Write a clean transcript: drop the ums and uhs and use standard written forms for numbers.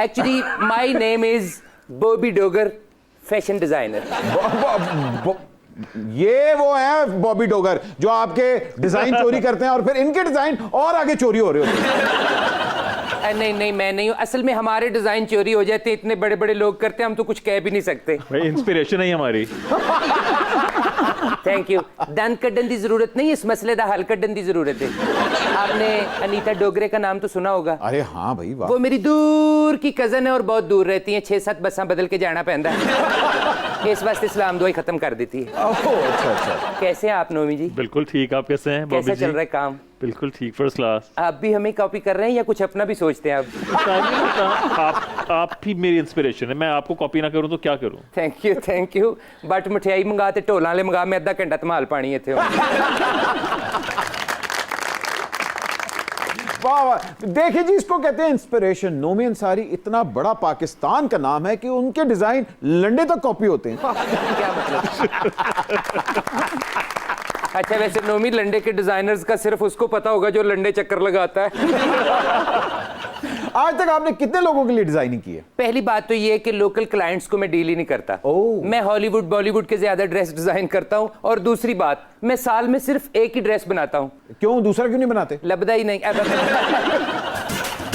Actually, my name is Bobby Dogger, fashion designer. ये वो है बॉबी डोगर जो आपके डिजाइन चोरी करते हैं और फिर इनके डिजाइन और आगे चोरी हो रहे होते हैं। नहीं नहीं, मैं नहीं हूँ। असल में हमारे डिजाइन चोरी हो जाते हैं, इतने बड़े बड़े लोग करते हैं, हम तो कुछ कह भी नहीं सकते। भाई इंस्पिरेशन है हमारी। Thank you. दंत कड्डन की जरूरत नहीं, इस मसले का हल कड्डन की जरूरत है। आपने अनीता डोगरे का नाम तो सुना होगा। अरे हाँ भाई वाह। वो मेरी दूर की कजन है और बहुत दूर रहती है, 6-7 बसा बदल के जाना पैंदा है। इस वास्ते सलाम दुआई खत्म कर देती है। अच्छा अच्छा। कैसे हैं आप नोमी जी? बिल्कुल ठीक, आप कैसे हैं बॉबी कैसा जी? चल रहा है काम? बिल्कुल ठीक, फर्स्ट क्लास। आप भी हमें कॉपी कर रहे हैं या कुछ अपना भी सोचते हैं आप? आप ही मेरी इंस्पिरेशन है, मैं आपको कॉपी ना करूं तो क्या करूं? Thank you. बट मठियाई मंगा ते ढोलां वाले मंगा, मैं अद्धा घंटा धमाल पानी इत्थे। वाह वाह। देखिए जी, इसको कहते हैं इंस्पिरेशन। नोमी अंसारी इतना बड़ा पाकिस्तान का नाम है कि उनके डिजाइन लंडे तक कॉपी होते हैं। क्या मतलब? अच्छा, वैसे नोमी लंडे के डिजाइनर्स का सिर्फ उसको पता होगा जो लंडे चक्कर लगाता है। आज तक आपने कितने लोगों के लिए डिजाइनिंग की है? पहली बात तो ये है कि लोकल क्लाइंट्स को मैं डील ही नहीं करता। मैं हॉलीवुड बॉलीवुड के ज्यादा ड्रेस डिजाइन करता हूँ। और दूसरी बात, मैं साल में सिर्फ एक ही ड्रेस बनाता हूँ। क्यों? दूसरा क्यों नहीं बनाते? लबदा ही नहीं।